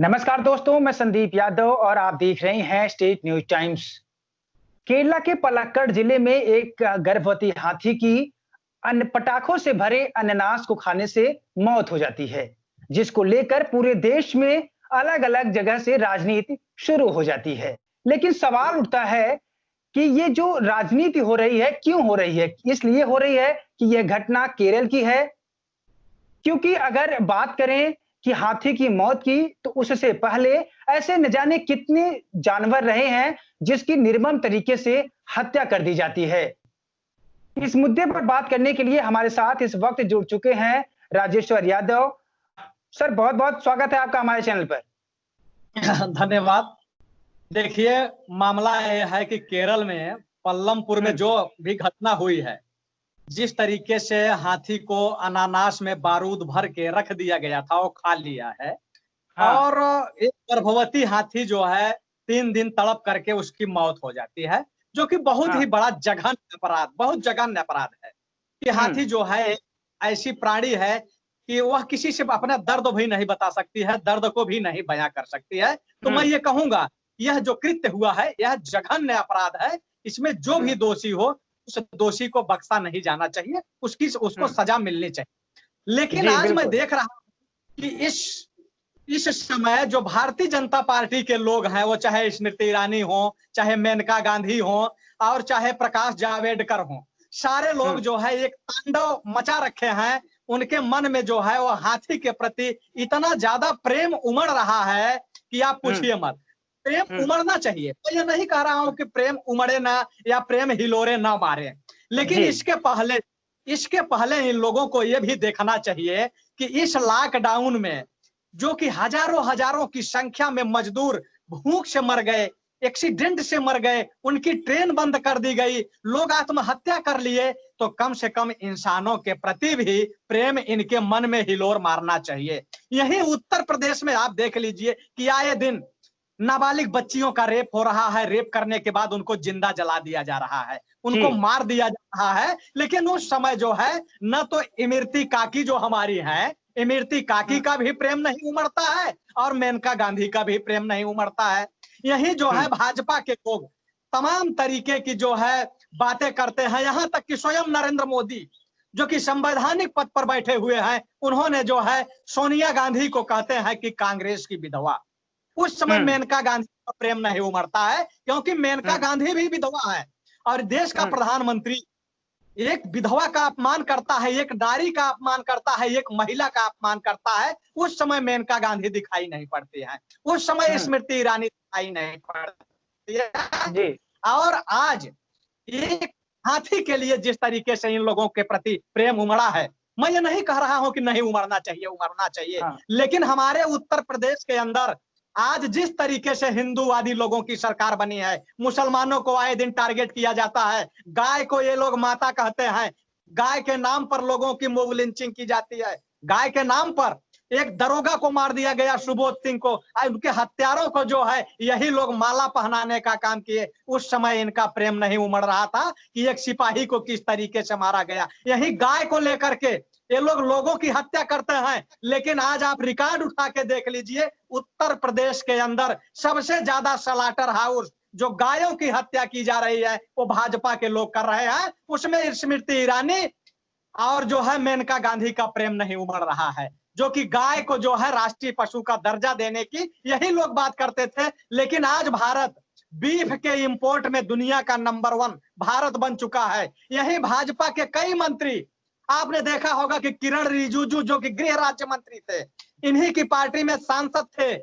नमस्कार दोस्तों, मैं संदीप यादव और आप देख रहे हैं स्टेट न्यूज टाइम्स। केरला के पलक्कड़ जिले में एक गर्भवती हाथी की अन्न पटाखों से भरे अनानास को खाने से मौत हो जाती है, जिसको लेकर पूरे देश में अलग-अलग जगह से राजनीति शुरू हो जाती है। लेकिन सवाल उठता है कि ये जो राजनीति हो रही है, क्यों हो रही है? इसलिए हो रही है कि यह घटना केरल की है, क्योंकि अगर बात करें कि हाथी की मौत की, तो उससे पहले ऐसे न जाने कितने जानवर रहे हैं, जिसकी निर्मम तरीके से हत्या कर दी जाती है। इस मुद्दे पर बात करने के लिए हमारे साथ इस वक्त जुड़ चुके हैं राजेश्वर यादव। सर, बहुत-बहुत स्वागत है आपका हमारे चैनल पर। धन्यवाद। देखिए, मामला ये है कि केरल में पल्लमपुर में जो भी घटना हुई है, जिस तरीके से हाथी को अनानास में बारूद भर के रख दिया गया था, वो खा लिया है। हाँ, और एक गर्भवती हाथी जो है 3 दिन तड़प करके उसकी मौत हो जाती है, जो कि बहुत हाँ, ही बड़ा जघन्य अपराध, बहुत जघन्य अपराध है कि हाथी जो है एक ऐसी प्राणी है कि वह किसी से अपना दर्द भी नहीं बता सकती है, दर्द को भी नहीं बयां कर सकती है। तो मैं ये कहूंगा, यह जो कृत्य हुआ है, यह जघन्य अपराध है। इसमें जो भी दोषी हो, उस दोषी को बख्शा नहीं जाना चाहिए, उसको सजा मिलनी चाहिए। लेकिन जी, आज मैं बिल्कुल। देख रहा हूं कि इस समय जो भारतीय जनता पार्टी के लोग हैं, वो चाहे स्मृति ईरानी हो, चाहे मेनका गांधी हो और चाहे प्रकाश जावड़ेकर हो, सारे लोग जो है एक तांडव मचा रखे हैं। उनके मन में जो है वो हाथी के प्रति इतना ज्यादा प्रेम उमड़ रहा है कि आप पूछिए मत। प्रेम उमड़ना चाहिए, मैं ये नहीं कह रहा हूं कि प्रेम उमड़े ना या प्रेम हिलोरे ना मारे, लेकिन जी, इसके पहले इन लोगों को ये भी देखना चाहिए कि इस लॉकडाउन में जो कि हजारों हजारों की संख्या में मजदूर भूख से मर गए, एक्सीडेंट से मर गए, उनकी ट्रेन बंद कर दी गई, लोग आत्महत्या कर लिए, तो कम से कम इंसानों के प्रति भी प्रेम इनके मन में हिलोर मारना चाहिए। यही उत्तर प्रदेश में आप देख लीजिए कि आए दिन नाबालिग बच्चियों का रेप हो रहा है, रेप करने के बाद उनको जिंदा जला दिया जा रहा है, जी। उनको मार दिया जा रहा है। लेकिन उस समय जो है न तो इमरती काकी जो हमारी है, इमरती काकी का भी प्रेम नहीं उमड़ता है और मेनका गांधी का भी प्रेम नहीं उमड़ता है। यही जो है भाजपा के लोग तमाम तरीके की जो है बातें करते हैं, यहाँ तक कि स्वयं नरेंद्र मोदी जो कि संवैधानिक पद पर बैठे हुए हैं, उन्होंने जो है सोनिया गांधी को कहते हैं कि कांग्रेस की विधवा। उस समय मेनका गांधी का प्रेम नहीं उमड़ता है, क्योंकि मेनका गांधी भी विधवा है और देश का प्रधानमंत्री एक विधवा का अपमान करता है, एक नारी का अपमान करता है, एक महिला का अपमान करता है। उस समय मेनका गांधी दिखाई नहीं पड़ती है, उस समय स्मृति ईरानी दिखाई नहीं पड़ती है। जी। और आज एक हाथी के लिए जिस तरीके से इन लोगों के प्रति प्रेम उमड़ा है, मैं ये नहीं कह रहा हूं कि नहीं उमड़ना चाहिए, उमड़ना चाहिए। हाँ, लेकिन हमारे उत्तर प्रदेश के अंदर आज जिस तरीके से हिंदूवादी लोगों की सरकार बनी है, मुसलमानों को आए दिन टारगेट किया जाता है, गाय को ये लोग माता कहते हैं, गाय के नाम पर लोगों की मोब लिंचिंग की जाती है, गाय के नाम पर एक दरोगा को मार दिया गया, सुबोध सिंह को, उनके हत्यारों को जो है यही लोग माला पहनाने का काम किए। उस समय इनका प्रेम नहीं उमड़ रहा था कि एक सिपाही को किस तरीके से मारा गया। यही गाय को लेकर के ये लोग लोगों की हत्या करते हैं। लेकिन आज आप रिकॉर्ड उठा के देख लीजिए, उत्तर प्रदेश के अंदर सबसे ज्यादा स्लॉटर हाउस जो गायों की हत्या की जा रही है, वो भाजपा के लोग कर रहे हैं। उसमें स्मृति ईरानी और जो है मेनका गांधी का प्रेम नहीं उमड़ रहा है, जो कि गाय को जो है राष्ट्रीय पशु का दर्जा देने की यही लोग बात करते थे। लेकिन आज भारत बीफ के इंपोर्ट में दुनिया का नंबर 1 भारत बन चुका है। यही भाजपा के कई मंत्री, आपने देखा होगा कि किरण रिजिजू जो कि गृह राज्य मंत्री थे, इन्हीं की पार्टी में सांसद थे,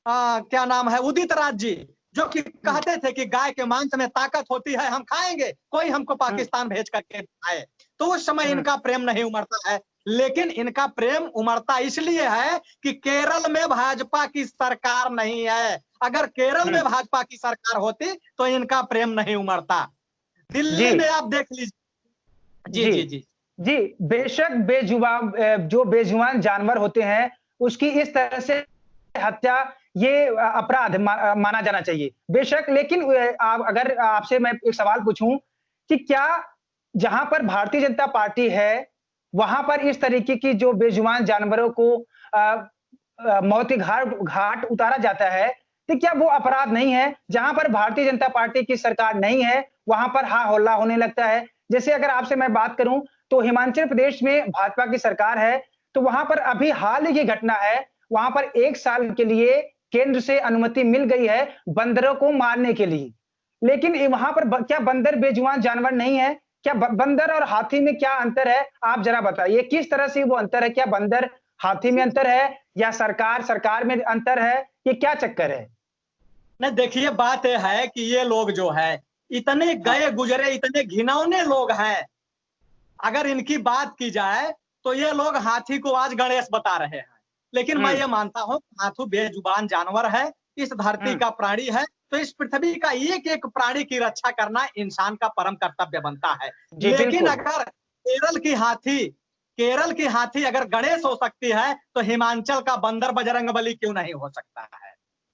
क्या नाम है, उदित राज जी, जो कि कहते थे कि गाय के मांस में ताकत होती है, हम खाएंगे, कोई हमको पाकिस्तान भेज करके खाए। तो उस समय इनका प्रेम नहीं उमड़ता है। लेकिन इनका प्रेम उमड़ता इसलिए है कि केरल में भाजपा की सरकार नहीं है। अगर केरल में भाजपा की सरकार होती तो इनका प्रेम नहीं उमड़ता। जी, दिल्ली में आप देख लीजिए। जी जी, जी जी जी। बेशक जो बेजुबान जानवर होते हैं, उसकी इस तरह से हत्या ये अपराध माना जाना चाहिए। बेशक, लेकिन आप अगर आपसे मैं एक सवाल पूछूं कि क्या जहां पर भारतीय जनता पार्टी है, वहां पर इस तरीके की जो बेजुबान जानवरों को अ, मौती घाट घाट उतारा जाता है, तो क्या वो अपराध नहीं है? जहां पर भारतीय जनता पार्टी की सरकार नहीं है, वहां पर हा हल्ला होने लगता है। जैसे अगर आपसे मैं बात करूं, तो हिमाचल प्रदेश में भाजपा की सरकार है, तो वहां पर अभी हाल ही की घटना है, वहां पर 1 साल के लिए केंद्र से अनुमति मिल गई है बंदरों को मारने के लिए। लेकिन वहां पर क्या बंदर बेजुबान जानवर नहीं है? क्या बंदर और हाथी में क्या अंतर है? आप जरा बताइए किस तरह से वो अंतर है? क्या बंदर हाथी में अंतर है या सरकार सरकार में अंतर है? ये क्या चक्कर है? नहीं, देखिए बात यह है कि ये लोग जो है इतने हाँ, गए गुजरे, इतने घिनौने लोग हैं। अगर इनकी बात की जाए तो ये लोग हाथी को आज गणेश बता रहे हैं। लेकिन मैं हुँ, ये मानता हूं हाथी बेजुबान जानवर है, इस धरती हुँ, का प्राणी है, तो इस पृथ्वी का एक एक प्राणी की रक्षा करना इंसान का परम कर्तव्य बनता है। जी लेकिन बिल्कुल। अगर केरल की हाथी अगर गणेश हो सकती है तो हिमाचल का बंदर बजरंगबली क्यों नहीं हो सकता है?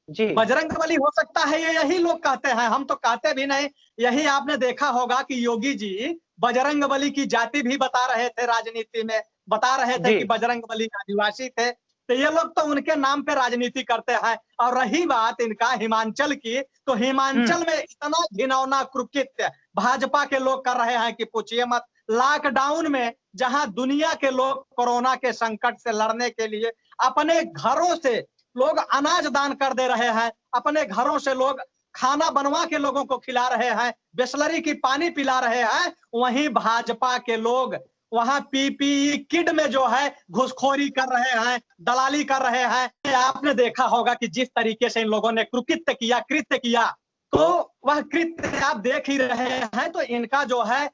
जी, बजरंगबली हो सकता है, ये यही लोग कहते हैं, हम तो कहते भी नहीं। यही आपने देखा होगा कि योगी जी बजरंगबली की जाति भी बता रहे थे, राजनीति में बता रहे थे जी, कि बजरंगबली आदिवासी थे। तो ये लोग तो उनके नाम पे राजनीति करते हैं। और रही बात इनका हिमाचल की, तो हुँ, हिमाचल में इतना घिनौना कुकृत्य भाजपा के लोग कर रहे हैं कि पूछिए मत। लॉकडाउन में जहां दुनिया के लोग कोरोना के संकट से लड़ने के लिए अपने घरों से लोग अनाज दान कर दे रहे हैं, अपने घरों से लोग खाना बनवा के लोगों को खिला रहे हैं, बिसलरी की पानी पिला रहे हैं। वहीं भाजपा के लोग वहां पीपीई किट में जो है घुसखोरी कर रहे हैं, दलाली कर रहे हैं। आपने देखा होगा कि जिस तरीके से इन लोगों ने कुकृत्य किया, कृत्य किया, तो वह कृत्य आप देख ही रहे हैं। तो इनका जो है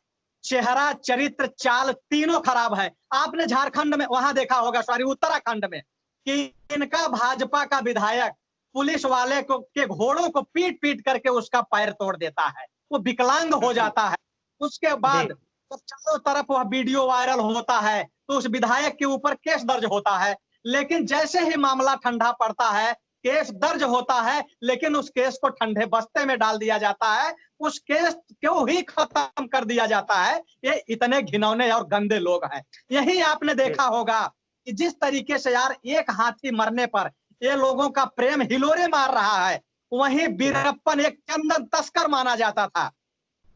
चेहरा, चरित्र, चाल तीनों खराब है। आपने झारखंड में वहां देखा होगा, सॉरी उत्तराखंड में, कि इनका भाजपा का विधायक पुलिस वाले को के घोड़ों को पीट पीट करके उसका पैर तोड़ देता है, वो विकलांग हो हुँ, जाता है। उसके जी, बाद जब चारों तरफ वह वीडियो वायरल होता है तो उस विधायक के ऊपर केस दर्ज होता है। लेकिन जैसे ही मामला ठंडा पड़ता है, केस दर्ज होता है, लेकिन उस केस को ठंडे बस्ते में डाल दिया जाता है, उस केस को ही खत्म कर दिया जाता है। ये इतने घिनौने और गंदे लोग हैं। यही आपने जी, देखा होगा कि जिस तरीके से यार एक हाथी मरने पर ये लोगों का प्रेम हिलोरे मार रहा है, वहीं जी, वीरप्पन एक चंदन तस्कर माना जाता था,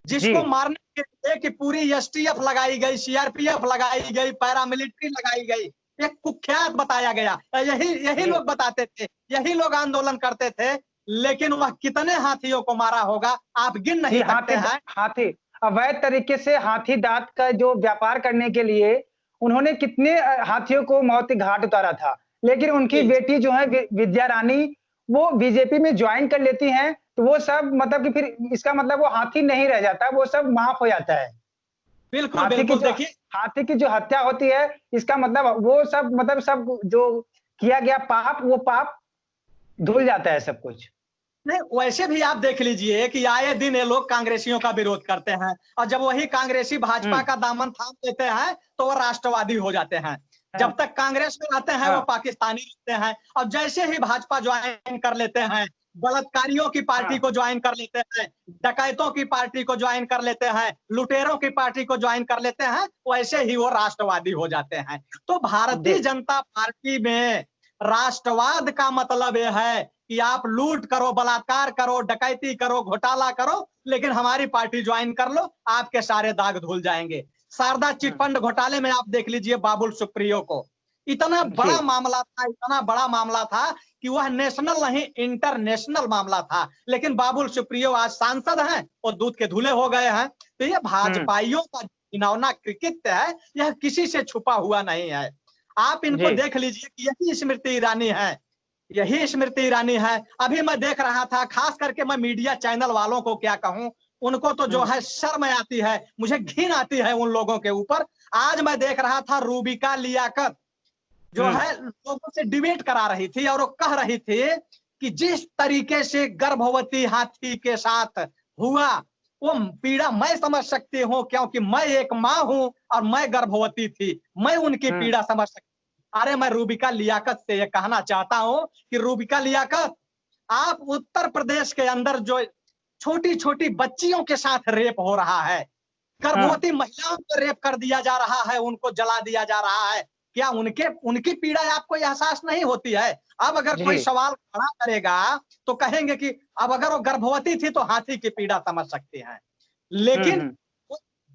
जी, जिसको मारने के लिए कि पूरी एसटीएफ लगाई गई, सीआरपीएफ लगाई गई, पैरामिलिट्री लगाई गई, एक कुख्यात बताया गया। यही यही जी, लोग बताते थे, यही लोग आंदोलन करते थे। लेकिन वह कितने हाथियों को मारा होगा आप गिन जी, नहीं सकते हैं। हाथी अवैध तरीके से हाथी दाँत का जो व्यापार करने के लिए उन्होंने कितने हाथियों को मौत के घाट उतारा था। लेकिन उनकी जी, बेटी जो है विद्या रानी, वो बीजेपी में जॉइन कर लेती हैं, तो वो सब मतलब कि फिर इसका मतलब वो हाथी नहीं रह जाता, वो सब माफ़ हो जाता है। बिल्कुल हाथी की बिल्कुल। जो देखिए, हाथी की जो हत्या होती है, इसका मतलब वो सब मतलब सब जो किया गया पाप, वो पाप धुल जाता है सब कुछ। नहीं, वैसे भी आप देख लीजिए कि आए दिन ये लोग कांग्रेसियों का विरोध करते हैं, और जब वही कांग्रेसी हुँ, भाजपा का दामन थाम लेते हैं तो वो राष्ट्रवादी हो जाते हैं। हाँ, जब तक कांग्रेस में रहते हैं वो हाँ, पाकिस्तानी रहते हैं, और जैसे ही भाजपा ज्वाइन कर लेते हैं, बलात्कारियों की पार्टी हाँ, को ज्वाइन कर लेते हैं, डकैतों की पार्टी को ज्वाइन कर लेते हैं, लुटेरों की पार्टी को ज्वाइन कर लेते हैं, वैसे ही वो राष्ट्रवादी हो जाते हैं। तो जी, भारतीय जनता पार्टी में राष्ट्रवाद का मतलब यह है कि आप लूट करो, बलात्कार करो, डकैती करो, घोटाला करो, लेकिन हमारी पार्टी ज्वाइन कर लो, आपके सारे दाग धुल जाएंगे। शारदा चिट हुँ, फंड घोटाले में आप देख लीजिए बाबुल सुप्रियो को, इतना जी, बड़ा मामला था, इतना बड़ा मामला था कि वह नेशनल नहीं इंटरनेशनल मामला था। लेकिन बाबुल सुप्रियो आज सांसद हैं और दूध के धुले हो गए हैं। तो ये हुँ, भाजपाइयों का घिनौना कृत्य है, यह किसी से छुपा हुआ नहीं है। आप इनको जी, देख लीजिए कि यही स्मृति ईरानी है, यही स्मृति ईरानी है। अभी मैं देख रहा था, खास करके मैं मीडिया चैनल वालों को क्या कहूं, उनको तो जो हुँ, है शर्म आती है, मुझे घिन आती है उन लोगों के ऊपर। आज मैं देख रहा था रूबिका लियाकत जो हुँ, है लोगों से डिबेट करा रही थी, और वो कह रही थी कि जिस तरीके से गर्भवती हाथी के साथ हुआ, वो पीड़ा मैं समझ सकती हूँ, क्योंकि मैं एक माँ हूं और मैं गर्भवती थी, मैं उनकी हुँ, पीड़ा समझ सकती। अरे मैं रूबिका लियाकत से ये कहना चाहता हूं कि रूबिका लियाकत, आप उत्तर प्रदेश के अंदर जो छोटी छोटी बच्चियों के साथ रेप हो रहा है, हाँ, गर्भवती महिलाओं को रेप कर दिया जा रहा है, उनको जला दिया जा रहा है, क्या उनके उनकी पीड़ा आपको एहसास नहीं होती है? अब अगर कोई सवाल खड़ा करेगा तो कहेंगे कि अब अगर वो गर्भवती थी तो हाथी की पीड़ा समझ सकते हैं, लेकिन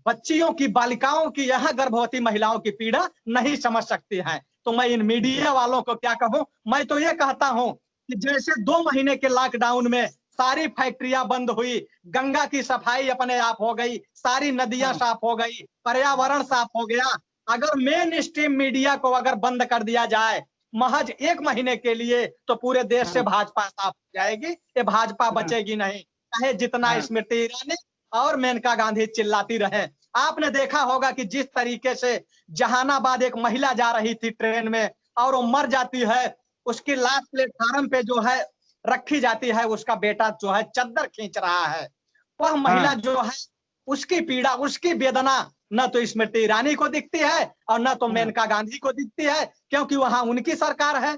बच्चियों की, बालिकाओं की, यहाँ गर्भवती महिलाओं की पीड़ा नहीं समझ सकती हैं। तो मैं इन मीडिया वालों को क्या कहूं, मैं तो ये कहता हूं कि जैसे 2 महीने के लॉकडाउन में सारी फैक्ट्रियां बंद हुई, गंगा की सफाई अपने आप हो गई, सारी नदियां साफ हो गई, पर्यावरण साफ हो गया, अगर मेन स्ट्रीम मीडिया को अगर बंद कर दिया जाए महज 1 महीने के लिए तो पूरे देश से भाजपा साफ हो जाएगी, ये भाजपा बचेगी नहीं, चाहे जितना स्मृति ईरानी और मेनका गांधी चिल्लाती रहे। आपने देखा होगा कि जिस तरीके से जहानाबाद एक महिला जा रही थी ट्रेन में और वो मर जाती है, उसकी लाश प्लेटफार्म पे जो है रखी जाती है, उसका बेटा जो है चद्दर खींच रहा है, वह महिला जो है उसकी पीड़ा, उसकी वेदना न तो स्मृति ईरानी को दिखती है और न तो मेनका गांधी को दिखती है, क्योंकि वहां उनकी सरकार है,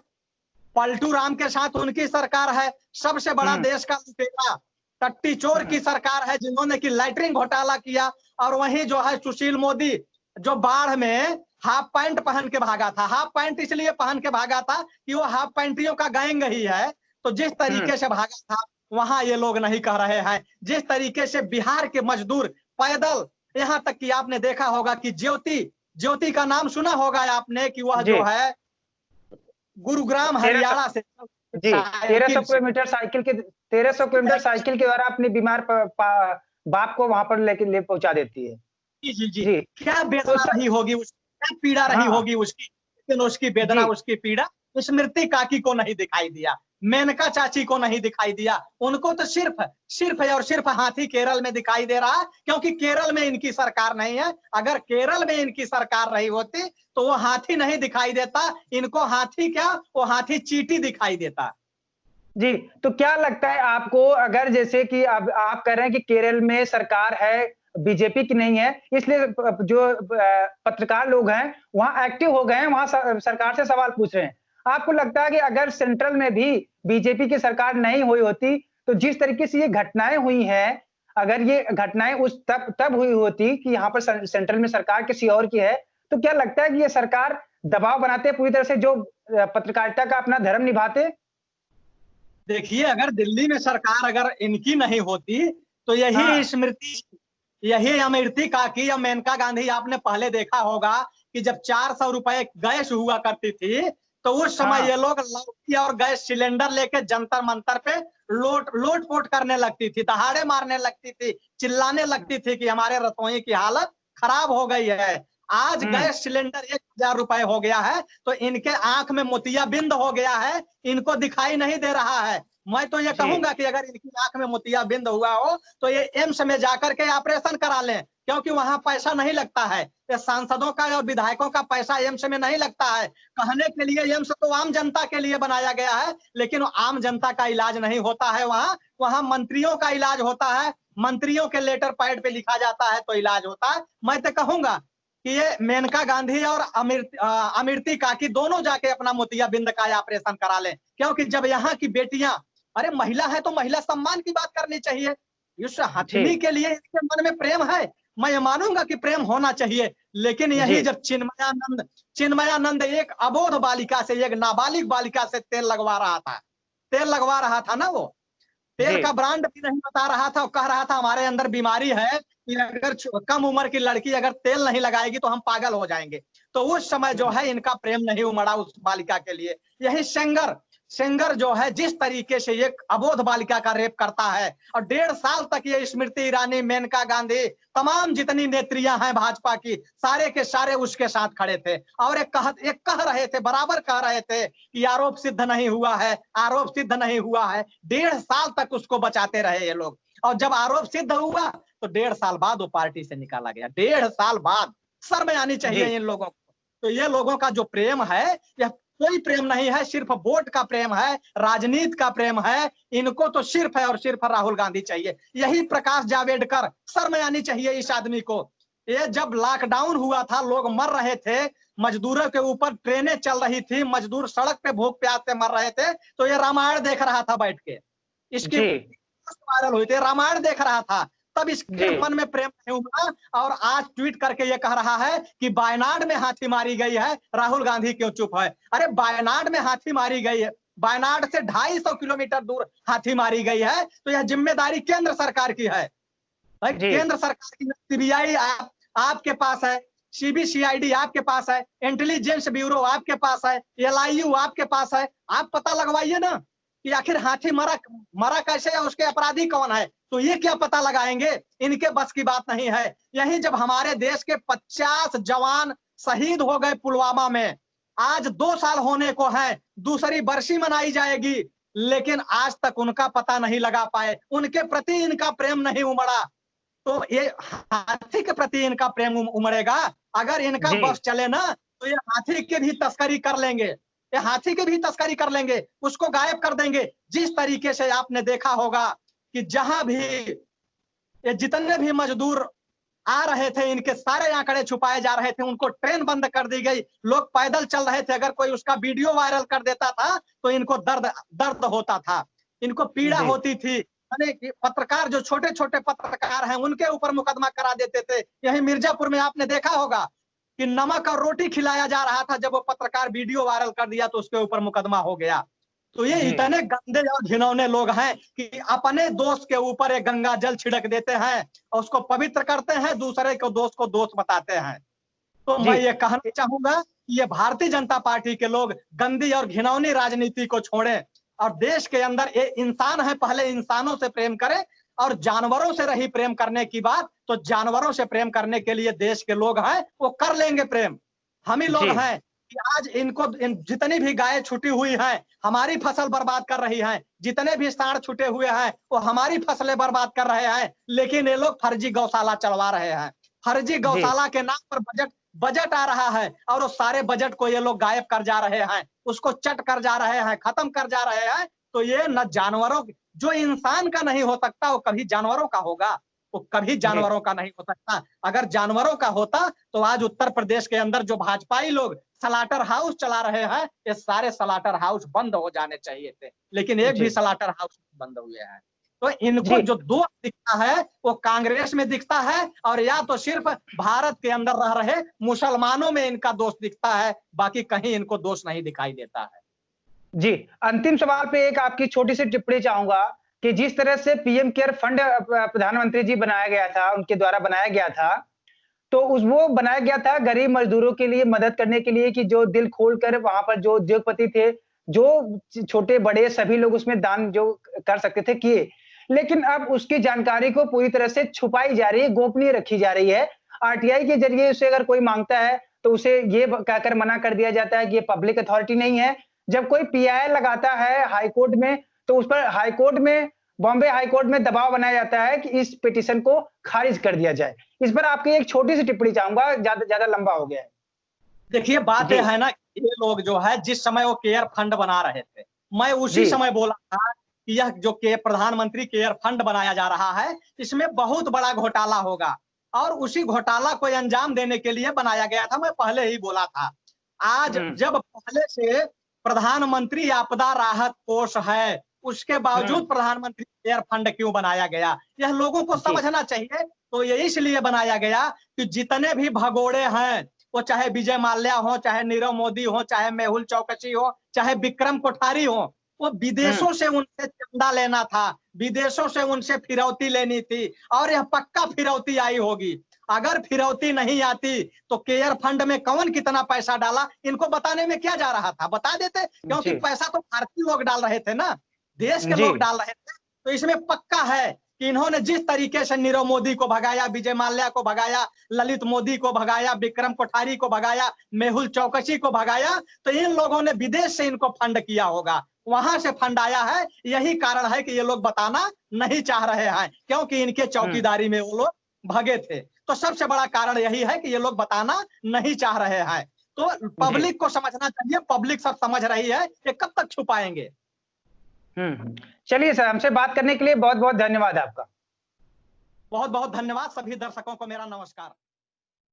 पलटू राम के साथ उनकी सरकार है, सबसे बड़ा देश का लुटेरा टट्टी चोर की सरकार है जिन्होंने की लैटरिन घोटाला किया। और वहीं जो है सुशील मोदी जो बाढ़ में हाफ पैंट पहन के भागा था, हाफ पैंट इसलिए पहन के भागा था कि वो हाफ पैंटियों का गैंग ही है, तो जिस तरीके से भागा था वहां ये लोग नहीं कह रहे हैं। जिस तरीके से बिहार के मजदूर पैदल, यहाँ तक कि आपने देखा होगा कि ज्योति का नाम सुना होगा आपने कि वह जो है गुरुग्राम हरियाणा से जी 1300 किलोमीटर साइकिल के 1300 किलोमीटर साइकिल के द्वारा अपने बीमार बाप को वहां पर ले पहुंचा देती है। जी क्या वेदना रही होगी उसकी, क्या पीड़ा रही होगी उसकी, लेकिन उसकी वेदना, उसकी पीड़ा स्मृति काकी को नहीं दिखाई दिया, मेनका चाची को नहीं दिखाई दिया, उनको तो सिर्फ और सिर्फ हाथी केरल में दिखाई दे रहा है, क्योंकि केरल में इनकी सरकार नहीं है। अगर केरल में इनकी सरकार रही होती तो वो हाथी नहीं दिखाई देता, इनको हाथी क्या, वो हाथी चींटी दिखाई देता। जी, तो क्या लगता है आपको, अगर जैसे कि अब आप कह रहे हैं कि केरल में सरकार है, बीजेपी की नहीं है, इसलिए जो पत्रकार लोग हैं वहां एक्टिव हो गए हैं, वहां सरकार से सवाल पूछ रहे हैं। आपको लगता है कि अगर सेंट्रल में भी बीजेपी की सरकार नहीं हुई होती तो जिस तरीके से ये घटनाएं हुई हैं, अगर ये घटनाएं उस तब हुई होती कि यहाँ पर सेंट्रल में सरकार किसी और की है, तो क्या लगता है कि ये सरकार दबाव बनाते पूरी तरह से जो पत्रकारिता का अपना धर्म निभाते? देखिए, अगर दिल्ली में सरकार अगर इनकी नहीं होती तो यही स्मृति, यही अमृति काकी या मेनका गांधी, आपने पहले देखा होगा कि जब 400 रुपए गैस हुआ करती थी तो उस समय ये लोग लौकी और गैस सिलेंडर लेके जंतर मंतर पे लोट-पोट करने लगती थी, दहाड़े मारने लगती थी, चिल्लाने लगती थी कि हमारे रसोई की हालत खराब हो गई है। आज गैस सिलेंडर 1000 रुपए हो गया है तो इनके आंख में मोतियाबिंद हो गया है, इनको दिखाई नहीं दे रहा है। मैं तो ये कहूंगा कि अगर इनकी आंख में मोतियाबिंद हुआ हो तो ये एम्स में जाकर के ऑपरेशन करा लें, क्योंकि वहां पैसा नहीं लगता है, ये सांसदों का और विधायकों का पैसा एम्स में नहीं लगता है। कहने के लिए एम्स तो आम जनता के लिए बनाया गया है, लेकिन आम जनता का इलाज नहीं होता है वहां मंत्रियों का इलाज होता है, मंत्रियों के लेटर पैड पे लिखा जाता है तो इलाज होता है। मैं तो कहूंगा कि ये मेनका गांधी और अमृति काकी दोनों जाके अपना मोतियाबिंद का ऑपरेशन करा लें, क्योंकि जब यहाँ की बेटियां, अरे महिला है तो महिला सम्मान की बात करनी चाहिए। इस हथनी के लिए इसके मन में प्रेम है, मैं ये मानूंगा कि प्रेम होना चाहिए, लेकिन यही जब चिन्मयानंद एक अबोध बालिका से, एक नाबालिग बालिका से तेल लगवा रहा था ना, वो तेल का ब्रांड भी नहीं बता रहा था, कह रहा था हमारे अंदर बीमारी है कि अगर कम उम्र की लड़की अगर तेल नहीं लगाएगी तो हम पागल हो जाएंगे। तो उस समय जो है इनका प्रेम नहीं उमड़ा उस बालिका के लिए। यही सेंगर जो है जिस तरीके से एक अबोध बालिका का रेप करता है और 1.5 साल तक ये स्मृति ईरानी, मेनका गांधी, तमाम जितनी नेत्रियां हैं भाजपा की, सारे के सारे उसके साथ खड़े थे और एक कह रहे थे, बराबर कह रहे थे कि आरोप सिद्ध नहीं हुआ है, आरोप सिद्ध नहीं हुआ है। 1.5 साल तक उसको बचाते रहे ये लोग, और जब आरोप सिद्ध हुआ तो 1.5 साल बाद वो पार्टी से निकाला गया। 1.5 साल बाद, शर्म आनी चाहिए इन लोगों को। तो ये लोगों का जो प्रेम है, यह कोई प्रेम नहीं है, सिर्फ वोट का प्रेम है, राजनीति का प्रेम है। इनको तो सिर्फ है और सिर्फ राहुल गांधी चाहिए। यही प्रकाश जावड़ेकर, शर्म आनी चाहिए इस आदमी को। ये जब लॉकडाउन हुआ था, लोग मर रहे थे, मजदूरों के ऊपर ट्रेनें चल रही थी, मजदूर सड़क पे भूख प्यास से मर रहे थे, तो ये रामायण देख रहा था बैठ के, इसकी वायरल हुई थी, रामायण देख रहा था। तब इसके मन में प्रेम नहीं उमड़ा और आज ट्वीट करके ये कह रहा है कि वायनाड में हाथी मारी गई है, राहुल गांधी क्यों चुप है। अरे वायनाड में हाथी मारी गई है, वायनाड से 250 किलोमीटर दूर हाथी मारी गई है, तो यह जिम्मेदारी केंद्र सरकार की है भाई। केंद्र सरकार की सीबीआई आपके पास है, सीबीसीआईडी आपके पास है, इंटेलिजेंस ब्यूरो आपके पास है, एलआईयू आपके पास है। आप पता लगवाइए ना कि आखिर हाथी मरा कैसे है, उसके अपराधी कौन है। तो ये क्या पता लगाएंगे, इनके बस की बात नहीं है। यही जब हमारे देश के 50 जवान शहीद हो गए पुलवामा में, आज 2 साल होने को है, दूसरी बरसी मनाई जाएगी, लेकिन आज तक उनका पता नहीं लगा पाए, उनके प्रति इनका प्रेम नहीं उमड़ा। तो ये हाथी के प्रति इनका प्रेम उमड़ेगा। अगर इनका बस चले ना तो ये हाथी के भी तस्करी कर लेंगे, ये हाथी के भी तस्करी कर लेंगे, उसको गायब कर देंगे। जिस तरीके से आपने देखा होगा कि जहां भी ये जितने भी मजदूर आ रहे थे, इनके सारे आंकड़े छुपाए जा रहे थे, उनको ट्रेन बंद कर दी गई, लोग पैदल चल रहे थे। अगर कोई उसका वीडियो वायरल कर देता था तो इनको दर्द होता था, इनको पीड़ा होती थी। पत्रकार जो छोटे छोटे पत्रकार हैं उनके ऊपर मुकदमा करा देते थे। यही मिर्जापुर में आपने देखा होगा कि नमक और रोटी खिलाया जा रहा था, जब वो पत्रकार वीडियो वायरल कर दिया तो उसके ऊपर मुकदमा हो गया। तो ये इतने गंदे और घिनौने लोग हैं कि अपने दोस्त के ऊपर एक गंगा जल छिड़क देते हैं और उसको पवित्र करते हैं, दूसरे को दोस्त बताते हैं। तो मैं ये कहना चाहूंगा कि ये भारतीय जनता पार्टी के लोग गंदी और घिनौनी राजनीति को छोड़ें और देश के अंदर ये इंसान है, पहले इंसानों से प्रेम करें। और जानवरों से रही प्रेम करने की बात, तो जानवरों से प्रेम करने के लिए देश के लोग हैं, वो कर लेंगे प्रेम। हम ही लोग हैं कि आज जितनी भी गायें छुटी हुई हैं हमारी फसल बर्बाद कर रही हैं, जितने भी सांड छुटे हुए हैं वो हमारी फसलें बर्बाद कर रहे हैं, लेकिन ये लोग फर्जी गौशाला चलवा रहे हैं। फर्जी गौशाला के नाम पर बजट आ रहा है और उस सारे बजट को ये लोग गायब कर जा रहे हैं, उसको चट कर जा रहे हैं, खत्म कर जा रहे हैं। तो ये न जानवरों, जो इंसान का नहीं हो सकता वो कभी जानवरों का होगा, वो कभी जानवरों का नहीं हो सकता। अगर जानवरों का होता तो आज उत्तर प्रदेश के अंदर जो भाजपाई लोग सलाटर हाउस चला रहे हैं, ये सारे सलाटर हाउस बंद हो जाने चाहिए थे, लेकिन एक भी सलाटर हाउस बंद हुए हैं। तो इनको जो दोष दिखता है वो कांग्रेस में दिखता है, और या तो सिर्फ भारत के अंदर रह रहे मुसलमानों में इनका दोष दिखता है, बाकी कहीं इनको दोष नहीं दिखाई देता है। जी, अंतिम सवाल पे एक आपकी छोटी सी टिप्पणी चाहूंगा कि जिस तरह से पीएम केयर फंड प्रधानमंत्री जी बनाया गया था, उनके द्वारा बनाया गया था, तो वो बनाया गया था गरीब मजदूरों के लिए मदद करने के लिए कि जो दिल खोलकर वहां पर जो उद्योगपति थे, जो छोटे बड़े सभी लोग उसमें दान जो कर सकते थे किए। लेकिन अब उसकी जानकारी को पूरी तरह से छुपाई जा रही है, गोपनीय रखी जा रही है। आरटीआई के जरिए उसे अगर कोई मांगता है तो उसे ये कहकर मना कर दिया जाता है कि ये पब्लिक अथॉरिटी नहीं है। जब कोई पीआई लगाता है हाईकोर्ट में तो उस पर हाईकोर्ट में, बॉम्बे हाईकोर्ट में दबाव बनाया जाता है कि इस पिटीशन को खारिज कर दिया जाए। इस पर आपकी एक छोटी सी टिप्पणी चाहूंगा, ज्यादा लंबा हो गया है। देखिए बात यह है ना, ये लोग जो है जिस समय वो केयर फंड बना रहे थे, मैं उसी समय बोला था कि यह जो प्रधानमंत्री केयर फंड बनाया जा रहा है इसमें बहुत बड़ा घोटाला होगा, और उसी घोटाला को अंजाम देने के लिए बनाया गया था। मैं पहले ही बोला था। आज जब पहले से प्रधानमंत्री आपदा राहत कोष है, उसके बावजूद प्रधानमंत्री केयर फंड क्यों बनाया गया, यह लोगों को समझना चाहिए। तो ये इसलिए बनाया गया कि जितने भी भगोड़े हैं, वो चाहे विजय माल्या हो, चाहे नीरव मोदी हो, चाहे मेहुल चौकसी हो, चाहे विक्रम कोठारी हो, वो विदेशों से उनसे चंदा लेना था, विदेशों से उनसे फिरौती लेनी थी, और यह पक्का फिरौती आई होगी। अगर फिरौती नहीं आती तो केयर फंड में कौन कितना पैसा डाला, इनको बताने में क्या जा रहा था, बता देते, क्योंकि पैसा तो भारतीय लोग डाल रहे थे ना, देश के लोग डाल रहे थे। तो इसमें पक्का है कि इन्होंने जिस तरीके से नीरव मोदी को भगाया, विजय माल्या को भगाया, ललित मोदी को भगाया, विक्रम कोठारी को भगाया, मेहुल चौकसी को भगाया, तो इन लोगों ने विदेश से इनको फंड किया होगा, वहां से फंड आया है। यही कारण है कि ये लोग बताना नहीं चाह रहे हैं, क्योंकि इनके चौकीदारी में वो लोग भगे थे। तो सबसे बड़ा कारण यही है कि ये लोग बताना नहीं चाह रहे हैं। तो पब्लिक को समझना चाहिए, पब्लिक सब समझ रही है, ये कब तक छुपाएंगे। चलिए सर, हमसे बात करने के लिए बहुत बहुत धन्यवाद आपका। बहुत बहुत धन्यवाद। सभी दर्शकों को मेरा नमस्कार।